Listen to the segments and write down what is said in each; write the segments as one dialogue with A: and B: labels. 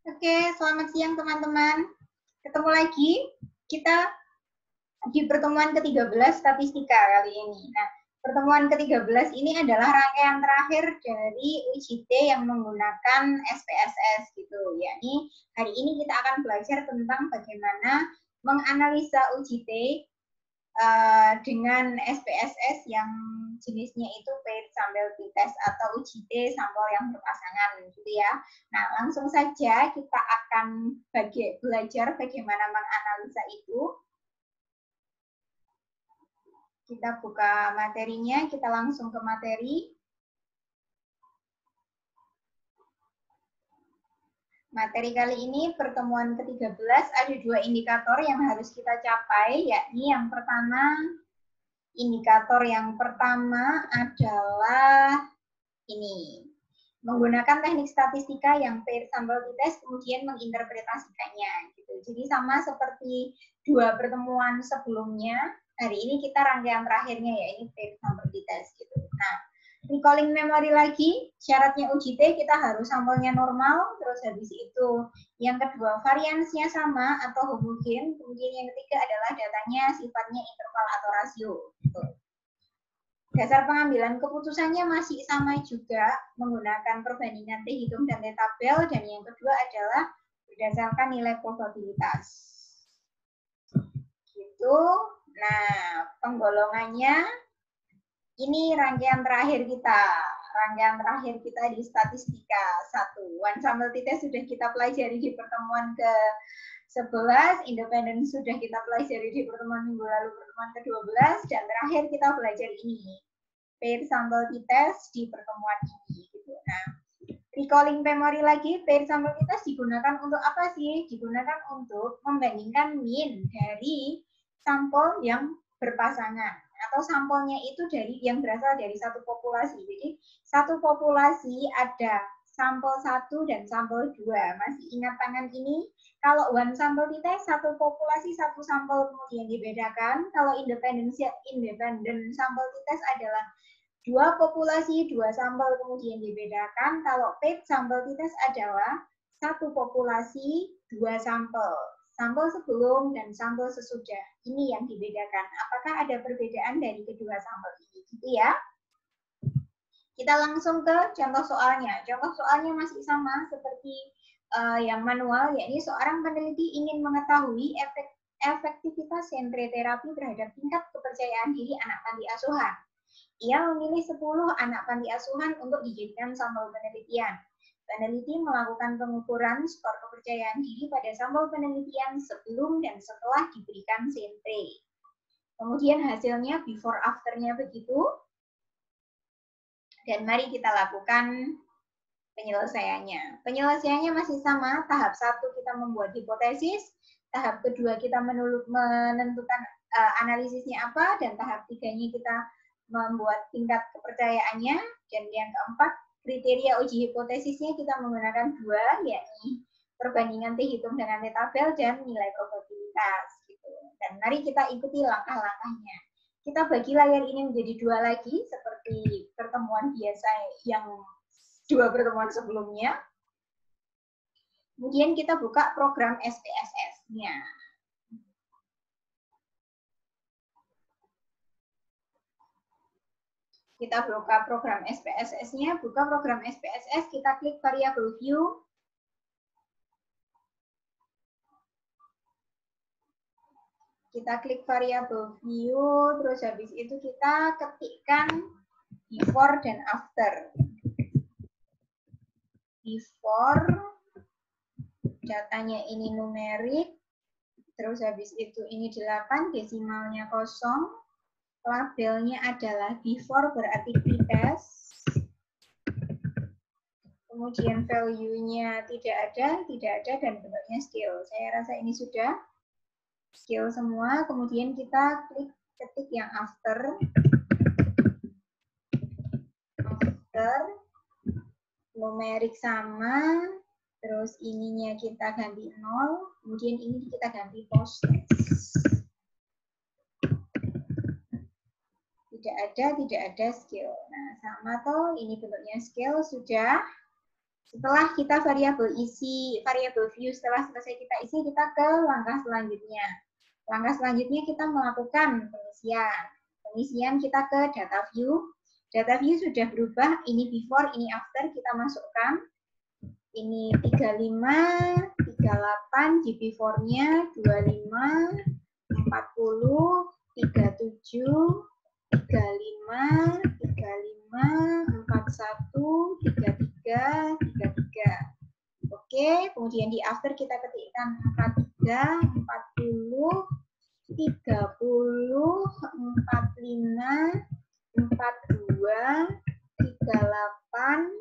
A: Oke, selamat siang teman-teman. Ketemu lagi kita di pertemuan ke-13 statistika kali ini. Nah, pertemuan ke-13 ini adalah rangkaian terakhir dari UJT yang menggunakan SPSS gitu. Yakni hari ini kita akan belajar tentang bagaimana menganalisa UJT dengan SPSS yang jenisnya itu paired sample t-test atau UJT sampel yang berpasangan gitu ya. Nah, langsung saja kita akan belajar bagaimana menganalisa itu. Kita buka materinya, kita langsung ke materi. Materi kali ini pertemuan ke-13 ada 2 indikator yang harus kita capai, yakni yang pertama, indikator yang pertama adalah ini. Menggunakan teknik statistika yang paired sample t-test kemudian menginterpretasikannya gitu. Jadi sama seperti 2 pertemuan sebelumnya, hari ini kita rangkaian terakhirnya ya ini paired sample t-test gitu. Nah, recalling memory lagi, syaratnya UJT kita harus sampelnya normal, terus habis itu yang kedua variansinya sama atau homogen, kemudian yang ketiga adalah datanya sifatnya interval atau rasio gitu. Dasar pengambilan keputusannya masih sama juga menggunakan perbandingan T hitung dan T tabel, dan yang kedua adalah berdasarkan nilai probabilitas. Gitu. Nah, penggolongannya ini rangkaian terakhir kita. Rangkaian terakhir kita di statistika 1. One sample t-test sudah kita pelajari di pertemuan ke-11, independen sudah kita pelajari di pertemuan minggu lalu, pertemuan ke-12, dan terakhir kita belajar ini. Paired sample t-test di pertemuan ini gitu. Nah, recalling memory lagi, paired sample t-test digunakan untuk apa sih? Digunakan untuk membandingkan mean dari sampel yang berpasangan atau sampelnya itu dari yang berasal dari satu populasi. Jadi satu populasi ada sampel 1 dan sampel 2. Masih ingat tangan ini? Kalau one sample t-test, satu populasi, satu sampel kemudian dibedakan. Kalau independen sampel t-test adalah 2 populasi, 2 sampel kemudian dibedakan. Kalau paired sample t-test adalah 1 populasi, 2 sampel. Sampel sebelum dan sampel sesudah. Ini yang dibedakan. Apakah ada perbedaan dari kedua sampel ini? Gitu ya. Kita langsung ke contoh soalnya. Contoh soalnya masih sama seperti yang manual, yakni seorang peneliti ingin mengetahui efektivitas sentre-terapi terhadap tingkat kepercayaan diri anak panti asuhan. Ia memilih 10 anak panti asuhan untuk dijadikan sampel penelitian. Peneliti melakukan pengukuran skor kepercayaan diri pada sampel penelitian sebelum dan setelah diberikan sentre. Kemudian hasilnya before after-nya begitu. Dan mari kita lakukan penyelesaiannya. Penyelesaiannya masih sama, tahap 1 kita membuat hipotesis, tahap kedua kita menentukan analisisnya apa, dan tahap 3-nya kita membuat tingkat kepercayaannya, dan yang keempat, kriteria uji hipotesisnya kita menggunakan 2, yakni perbandingan T hitung dengan T tabel dan nilai probabilitas. Gitu. Dan mari kita ikuti langkah-langkahnya. Kita bagi layar ini menjadi 2 lagi, seperti pertemuan biasa yang 2 pertemuan sebelumnya. Kemudian kita buka program SPSS-nya. Kita buka program SPSS-nya, buka program SPSS, kita klik variable view. Kita klik variable view, terus habis itu kita ketikkan before dan after. Before, datanya ini numerik, terus habis itu ini 8, desimalnya 0, labelnya adalah before berarti t-test. Kemudian value-nya tidak ada, dan bentuknya scale. Saya rasa ini sudah scale semua. Kemudian kita klik ketik yang after. After, numerik sama, terus ininya kita ganti 0, kemudian ini kita ganti post-text. Tidak ada scale. Nah, sama toh, ini bentuknya scale sudah. Setelah kita variabel isi, variabel view setelah selesai kita isi, kita ke langkah selanjutnya. Langkah selanjutnya kita melakukan pengisian. Pengisian kita ke data view. Data view sudah berubah, ini before, ini after, kita masukkan. Ini 35, 38, di before-nya 25, 40, 37, 35, 41, 33, 33. Oke, kemudian di after kita ketikkan 43, 40, 30, 45, 42, 38,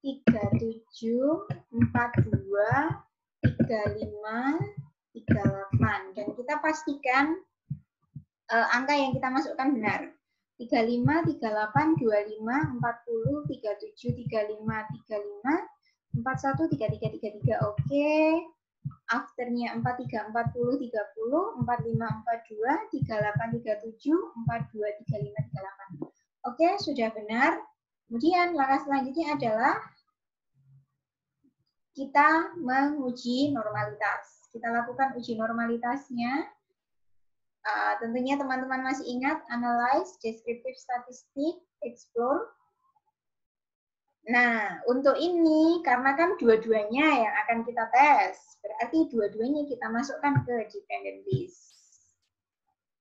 A: 37, 42, 35, 38. Dan kita pastikan angka yang kita masukkan benar. 35, 38, 25, 40, 37, 35, 35, 41, 33, 33. Oke. Afternya 43, 40, 30, 45, 42, 38, 37, 42, 35, 38. Oke, sudah benar. Kemudian langkah selanjutnya adalah kita menguji normalitas. Kita lakukan uji normalitasnya. Tentunya teman-teman masih ingat analyze, descriptive statistik, explore. Nah, untuk ini karena kan dua-duanya yang akan kita tes, berarti dua-duanya kita masukkan ke dependent list.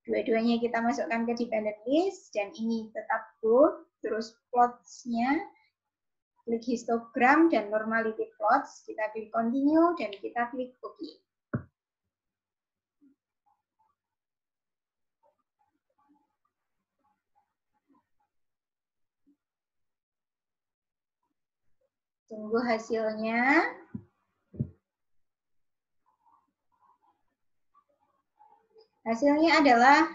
A: Dua-duanya kita masukkan ke dependent list dan ini tetap good. Terus plots-nya klik histogram dan normality plots, kita klik continue dan kita klik OK. Tunggu hasilnya. Hasilnya adalah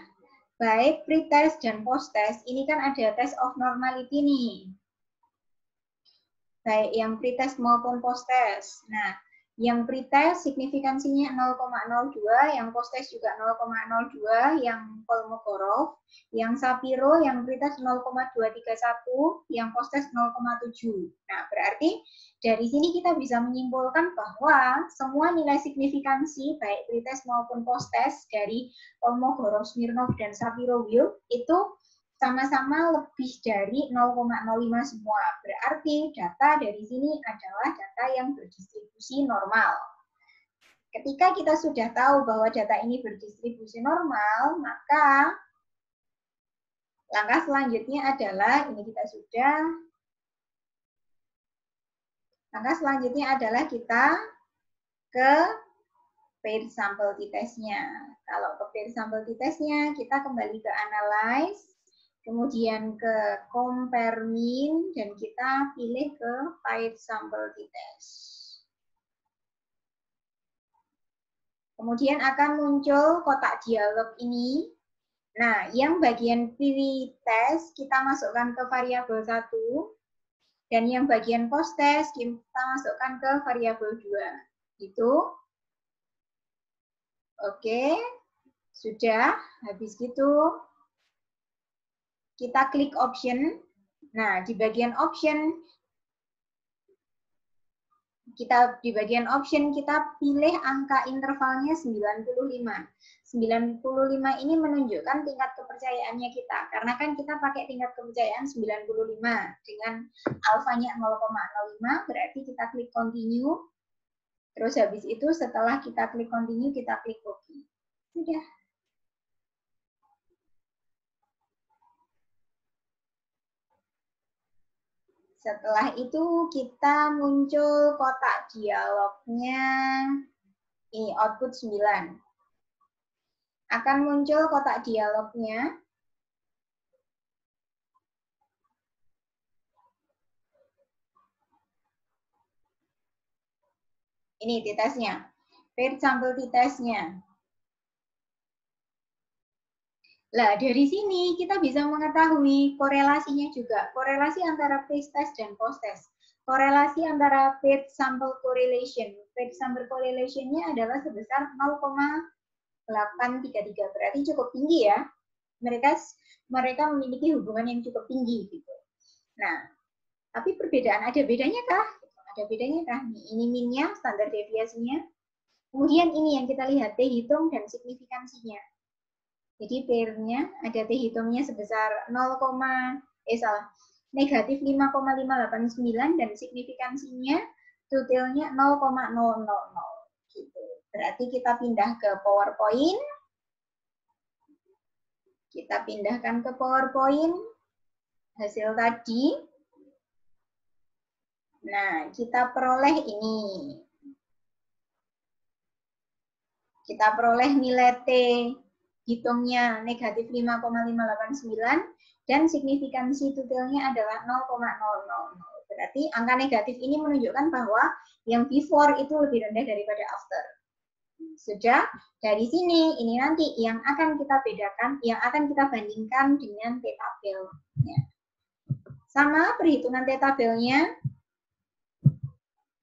A: baik pretest dan posttest. Ini kan ada test of normality nih. Baik yang pretest maupun posttest. Nah, yang pretest signifikansinya 0,02, yang posttest juga 0,02, yang Kolmogorov, yang Shapiro, yang pretest 0,231, yang posttest 0,7. Nah, berarti dari sini kita bisa menyimpulkan bahwa semua nilai signifikansi baik pretest maupun posttest dari Kolmogorov, Smirnov, dan Shapiro-Wilk itu sama-sama lebih dari 0,05 semua. Berarti data dari sini adalah data yang berdistribusi normal. Ketika kita sudah tahu bahwa data ini berdistribusi normal, maka langkah selanjutnya adalah, ini kita sudah, langkah selanjutnya adalah kita ke paired sample t-test-nya. Kalau ke paired sample t-test-nya, kita kembali ke analyze, kemudian ke compare mean, dan kita pilih ke paired sample t-test. Kemudian akan muncul kotak dialog ini. Nah, yang bagian pre-test kita masukkan ke variabel 1, dan yang bagian post-test kita masukkan ke variabel 2. Gitu. Oke, sudah. Habis gitu, kita klik option. Nah, di bagian option kita pilih angka intervalnya 95. 95 ini menunjukkan tingkat kepercayaannya kita. Karena kan kita pakai tingkat kepercayaan 95 dengan alfanya 0,05, berarti kita klik continue. Terus habis itu setelah kita klik continue, kita klik OK. Sudah. Setelah itu kita muncul kotak dialognya, ini output 9. Akan muncul kotak dialognya. Ini t-testnya, paired sample t-testnya. Lah, dari sini kita bisa mengetahui korelasinya juga. Korelasi antara pre-test dan post-test. Korelasi antara paired sample correlation. Paired sample correlation-nya adalah sebesar 0,833. Berarti cukup tinggi ya. Mereka memiliki hubungan yang cukup tinggi gitu. Nah, tapi perbedaan ada bedanya kah? Ada bedanya kah? Ini minnya, standar deviasinya. Kemudian ini yang kita lihat, T hitung dan signifikansinya. Jadi pair-nya ada T hitungnya sebesar negatif 5,589 dan signifikansinya totalnya 0,000 gitu. Berarti kita pindah ke PowerPoint. Kita pindahkan ke PowerPoint hasil tadi. Nah, kita peroleh ini. Kita peroleh nilai T hitungnya negatif 5,589 dan signifikansi totalnya adalah 0,000. Berarti angka negatif ini menunjukkan bahwa yang before itu lebih rendah daripada after. Sudah, dari sini ini nanti yang akan kita bedakan, yang akan kita bandingkan dengan T-tabel. Sama perhitungan T-tabelnya,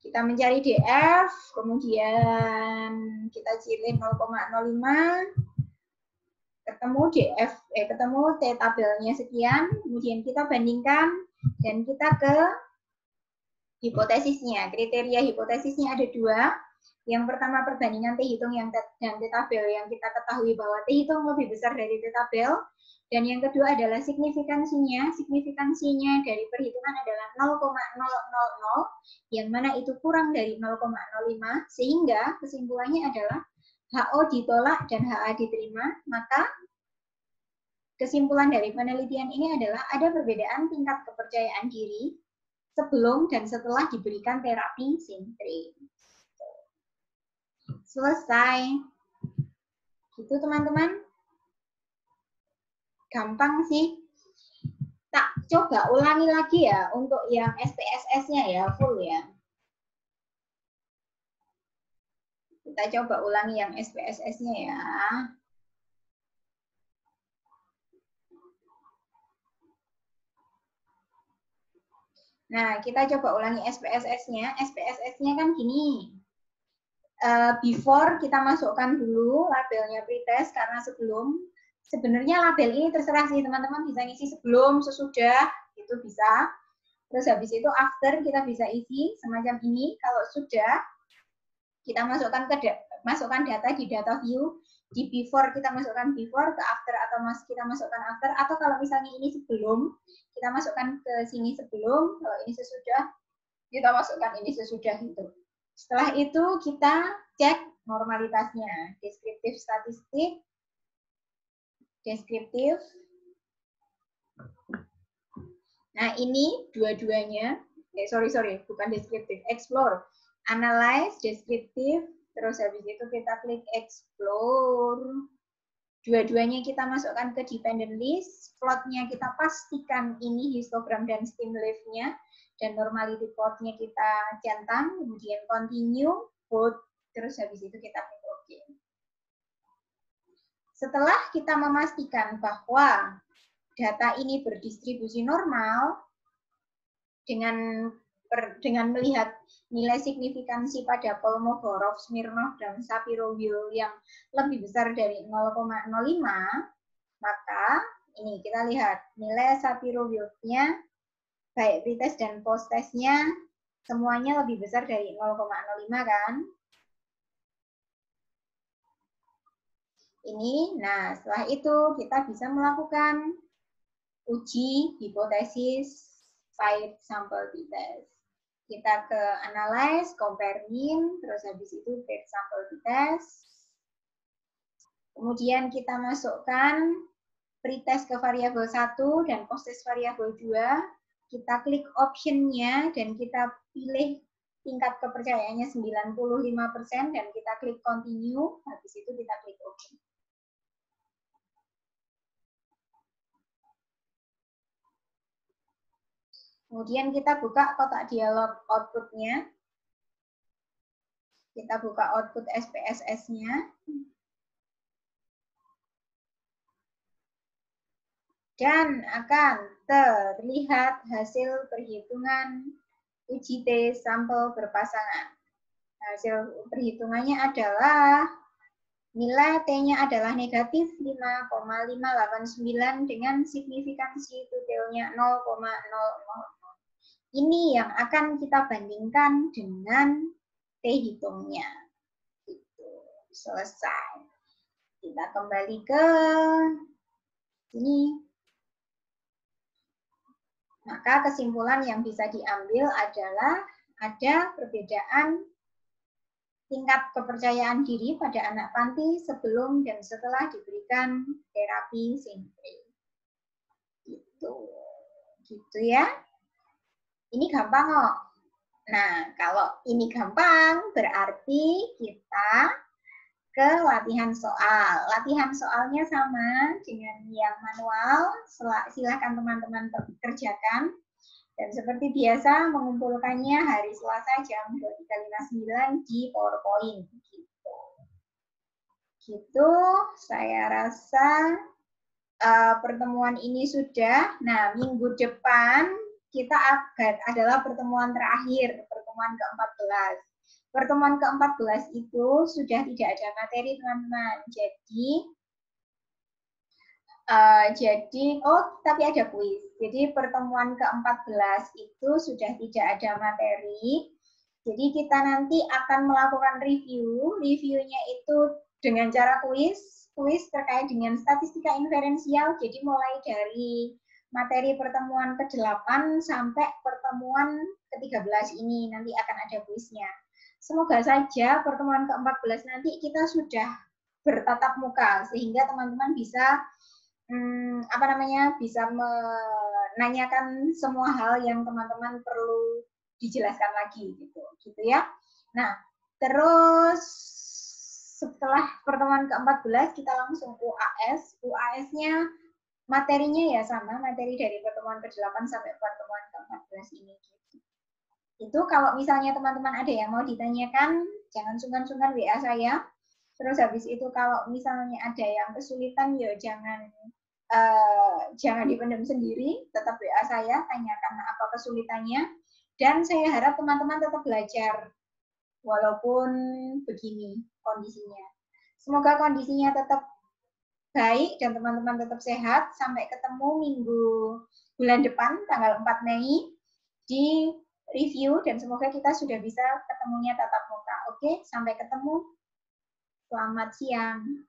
A: kita mencari DF, kemudian kita cilin 0,05, ketemu DF, ketemu T-tabelnya sekian, kemudian kita bandingkan dan kita ke hipotesisnya. Kriteria hipotesisnya ada dua. Yang pertama perbandingan T hitung dan T tabel yang kita ketahui bahwa T hitung lebih besar dari T tabel. Dan yang kedua adalah signifikansinya. Signifikansinya dari perhitungan adalah 0,000, yang mana itu kurang dari 0,05, sehingga kesimpulannya adalah HO ditolak dan HA diterima. Maka kesimpulan dari penelitian ini adalah ada perbedaan tingkat kepercayaan diri sebelum dan setelah diberikan terapi sintrim. Selesai. Gitu teman-teman. Gampang sih. Tak coba ulangi lagi ya untuk yang SPSS-nya ya, full ya. Kita coba ulangi yang SPSS-nya ya. Nah, kita coba ulangi SPSS-nya. SPSS-nya kan gini. Before kita masukkan dulu labelnya pretest karena sebelum. Sebenarnya label ini terserah sih teman-teman, bisa ngisi sebelum, sesudah, itu bisa. Terus habis itu after kita bisa isi semacam ini. Kalau sudah, kita masukkan data di data view. Di before kita masukkan before, ke after atau kita masukkan after. Atau kalau misalnya ini sebelum, kita masukkan ke sini sebelum. Kalau ini sesudah, kita masukkan ini sesudah gitu. Setelah itu kita cek normalitasnya. Deskriptif statistik. Deskriptif. Nah, ini dua-duanya. Bukan deskriptif. Explore. Analyze, deskriptif. Terus habis itu kita klik explore. Dua-duanya kita masukkan ke dependent list. Plotnya kita pastikan ini histogram dan stimulus-nya. Dan normality plotnya kita centang. Kemudian continue, vote. Terus habis itu kita klik OK. Setelah kita memastikan bahwa data ini berdistribusi normal, dengan melihat nilai signifikansi pada Kolmogorov, Smirnov, dan Shapiroval yang lebih besar dari 0,05, maka ini kita lihat nilai Shapiroval-nya, baik pretest dan post-testnya, semuanya lebih besar dari 0,05 kan? Ini, nah setelah itu kita bisa melakukan uji hipotesis paired sample t-test. Kita ke analyze, compare mean, terus habis itu paired sample t-test. Kemudian kita masukkan pretest ke variabel 1 dan post-test variabel 2. Kita klik option-nya dan kita pilih tingkat kepercayaannya 95% dan kita klik continue, habis itu kita klik OK. Kemudian kita buka kotak dialog output-nya. Kita buka output SPSS-nya. Dan akan terlihat hasil perhitungan uji T sampel berpasangan. Hasil perhitungannya adalah nilai T-nya adalah negatif 5,589 dengan signifikansi totalnya 0,000. Ini yang akan kita bandingkan dengan T hitungnya. Gitu. Selesai. Kita kembali ke sini. Maka kesimpulan yang bisa diambil adalah ada perbedaan tingkat kepercayaan diri pada anak panti sebelum dan setelah diberikan terapi SINFRE. Gitu ya. Ini gampang kok. Nah, kalau ini gampang berarti kita ke latihan soal. Latihan soalnya sama dengan yang manual. Silakan teman-teman kerjakan. Dan seperti biasa mengumpulkannya hari Selasa jam 23.59 di PowerPoint. Gitu, saya rasa pertemuan ini sudah. Nah, minggu depan kita adalah pertemuan terakhir, pertemuan ke-14. Pertemuan ke-14 itu sudah tidak ada materi, teman-teman. Tapi ada kuis. Jadi pertemuan ke-14 itu sudah tidak ada materi. Jadi kita nanti akan melakukan review. Reviewnya itu dengan cara kuis terkait dengan statistika inferensial. Jadi mulai dari materi pertemuan ke-8 sampai pertemuan ke-13 ini nanti akan ada kuisnya. Semoga saja pertemuan ke-14 nanti kita sudah bertatap muka sehingga teman-teman bisa bisa menanyakan semua hal yang teman-teman perlu dijelaskan lagi gitu ya. Nah, terus setelah pertemuan ke-14 kita langsung UAS. UAS-nya materinya ya sama, materi dari pertemuan ke-8 sampai pertemuan ke-14 ini gitu. Itu kalau misalnya teman-teman ada yang mau ditanyakan, jangan sungkan-sungkan WA saya. Terus habis itu kalau misalnya ada yang kesulitan, ya jangan dipendam sendiri, tetap WA saya, tanyakan apa kesulitannya. Dan saya harap teman-teman tetap belajar, walaupun begini kondisinya. Semoga kondisinya tetap baik dan teman-teman tetap sehat. Sampai ketemu bulan depan, tanggal 4 Mei, di review, dan semoga kita sudah bisa ketemunya tatap muka. Oke, sampai ketemu. Selamat siang.